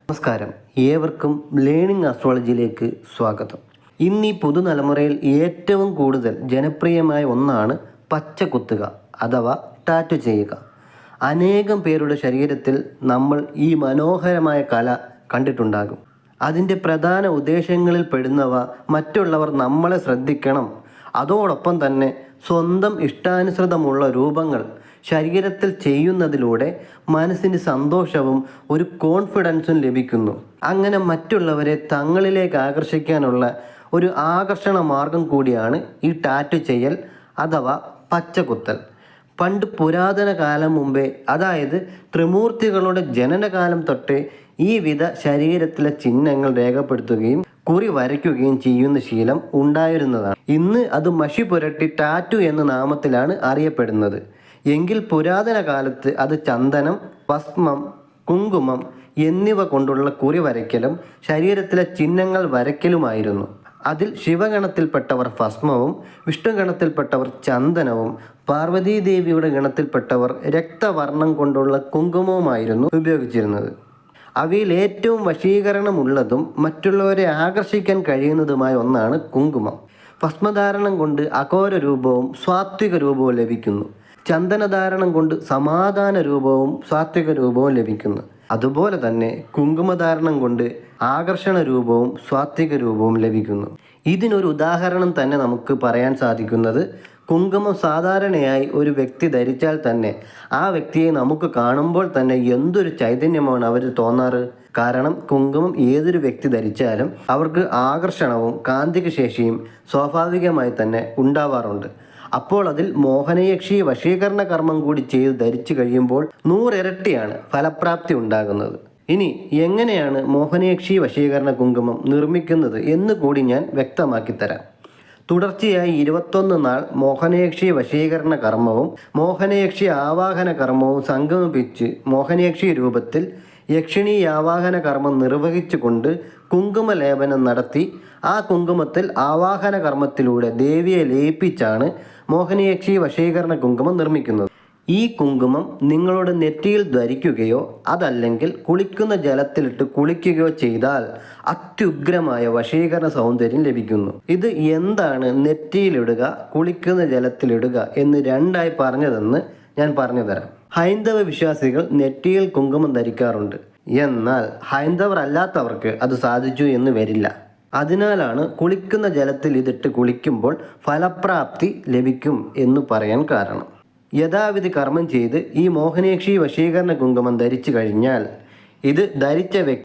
നമസ്കാരം, ഏവർക്കും ലേണിംഗ് ആസ്ട്രോളജിയിലേക്ക് സ്വാഗതം. ഇന്ന് ഈ പുതുതലമുറയിൽ ഏറ്റവും കൂടുതൽ ജനപ്രിയമായ ഒന്നാണ് പച്ച കുത്തുക അഥവാ ടാറ്റു ചെയ്യുക. അനേകം പേരുടെ ശരീരത്തിൽ നമ്മൾ ഈ മനോഹരമായ കല കണ്ടിട്ടുണ്ടാകും. അതിൻ്റെ പ്രധാന ഉദ്ദേശങ്ങളിൽ പെടുന്നവ മറ്റുള്ളവർ നമ്മളെ ശ്രദ്ധിക്കണം, അതോടൊപ്പം തന്നെ സ്വന്തം ഇഷ്ടാനുസൃതമുള്ള രൂപങ്ങൾ ശരീരത്തിൽ ചെയ്യുന്നതിലൂടെ മനസ്സിന് സന്തോഷവും ഒരു കോൺഫിഡൻസും ലഭിക്കുന്നു. അങ്ങനെ മറ്റുള്ളവരെ തങ്ങളിലേക്ക് ആകർഷിക്കാനുള്ള ഒരു ആകർഷണ മാർഗം കൂടിയാണ് ഈ ടാറ്റു ചെയ്യൽ അഥവാ പച്ചകുത്തൽ. പണ്ട് പുരാതന കാലം മുമ്പേ, അതായത് ത്രിമൂർത്തികളുടെ ജനനകാലം തൊട്ടേ ഈ വിധ ശരീരത്തിലെ ചിഹ്നങ്ങൾ രേഖപ്പെടുത്തുകയും കുറി വരയ്ക്കുകയും ചെയ്യുന്ന ശീലം ഉണ്ടായിരുന്നതാണ്. ഇന്ന് അത് മഷി പുരട്ടി ടാറ്റു എന്ന നാമത്തിലാണ് അറിയപ്പെടുന്നത്. എങ്കിൽ പുരാതന കാലത്ത് അത് ചന്ദനം, ഭസ്മം, കുങ്കുമം എന്നിവ കൊണ്ടുള്ള കുറി വരയ്ക്കലും ശരീരത്തിലെ ചിഹ്നങ്ങൾ വരയ്ക്കലുമായിരുന്നു. അതിൽ ശിവഗണത്തിൽപ്പെട്ടവർ ഭസ്മവും, വിഷ്ണുഗണത്തിൽപ്പെട്ടവർ ചന്ദനവും, പാർവതീദേവിയുടെ ഗണത്തിൽപ്പെട്ടവർ രക്തവർണ്ണം കൊണ്ടുള്ള കുങ്കുമവുമായിരുന്നു ഉപയോഗിച്ചിരുന്നത്. അവയിൽ ഏറ്റവും വശീകരണമുള്ളതും മറ്റുള്ളവരെ ആകർഷിക്കാൻ കഴിയുന്നതുമായ ഒന്നാണ് കുങ്കുമം. ഭസ്മധാരണം കൊണ്ട് അഘോര രൂപവും സാത്വിക രൂപവും ലഭിക്കുന്നു. ചന്ദനധാരണം കൊണ്ട് സമാധാന രൂപവും സാത്വിക രൂപവും ലഭിക്കുന്നു. അതുപോലെ തന്നെ കുങ്കുമധാരണം കൊണ്ട് ആകർഷണ രൂപവും സാത്വിക രൂപവും ലഭിക്കുന്നു. ഇതിനൊരു ഉദാഹരണം തന്നെ നമുക്ക് പറയാൻ സാധിക്കുന്നത്, കുങ്കുമം സാധാരണയായി ഒരു വ്യക്തി ധരിച്ചാൽ തന്നെ ആ വ്യക്തിയെ നമുക്ക് കാണുമ്പോൾ തന്നെ എന്തൊരു ചൈതന്യമാണ് അവർ തോന്നാറ്. കാരണം കുങ്കുമം ഏതൊരു വ്യക്തി ധരിച്ചാലും അവർക്ക് ആകർഷണവും കാന്തിക ശേഷിയും സ്വാഭാവികമായി തന്നെ ഉണ്ടാവാറുണ്ട്. അപ്പോൾ അതിൽ മോഹനയക്ഷി വശീകരണ കർമ്മം കൂടി ചെയ്ത് ധരിച്ചു കഴിയുമ്പോൾ 100 ഇരട്ടിയാണ് ഫലപ്രാപ്തി ഉണ്ടാകുന്നത്. ഇനി എങ്ങനെയാണ് മോഹനയക്ഷി വശീകരണ കുങ്കുമം നിർമ്മിക്കുന്നത് എന്ന് കൂടി ഞാൻ വ്യക്തമാക്കി തരാം. തുടർച്ചയായി 21 നാൾ മോഹനയക്ഷി വശീകരണ കർമ്മവും മോഹനയക്ഷി ആവാഹന കർമ്മവും സംഗമിപ്പിച്ച് മോഹനയക്ഷി രൂപത്തിൽ യക്ഷിണി ആവാഹന കർമ്മം നിർവഹിച്ചുകൊണ്ട് കുങ്കുമലേപനം നടത്തി ആ കുങ്കുമത്തിൽ ആവാഹന കർമ്മത്തിലൂടെ ദേവിയെ ലയിപ്പിച്ചാണ് മോഹനയക്ഷി വശീകരണ കുങ്കുമം നിർമ്മിക്കുന്നത്. ഈ കുങ്കുമം നിങ്ങളുടെ നെറ്റിയിൽ ധരിക്കുകയോ അതല്ലെങ്കിൽ കുളിക്കുന്ന ജലത്തിലിട്ട് കുളിക്കുകയോ ചെയ്താൽ അത്യുഗ്രമായ വശീകരണ സൗന്ദര്യം ലഭിക്കുന്നു. ഇത് എന്താണ് നെറ്റിയിലിടുക, കുളിക്കുന്ന ജലത്തിലിടുക എന്ന് രണ്ടായി പറഞ്ഞതെന്ന് ഞാൻ പറഞ്ഞു തരാം. ഹൈന്ദവ വിശ്വാസികൾ നെറ്റിയിൽ കുങ്കുമം ധരിക്കാറുണ്ട്. എന്നാൽ ഹൈന്ദവർ അല്ലാത്തവർക്ക് അത് സാധിച്ചു എന്ന് വരില്ല. അതിനാലാണ് കുളിക്കുന്ന ജലത്തിൽ ഇതിട്ട് കുളിക്കുമ്പോൾ ഫലപ്രാപ്തി ലഭിക്കും എന്ന് പറയാൻ കാരണം. യഥാവിധി കർമ്മം ചെയ്ത് ഈ മോഹനയക്ഷി വശീകരണ കുങ്കുമം ധരിച്ചു കഴിഞ്ഞാൽ ഇത് ധരിച്ച വ്യക്തി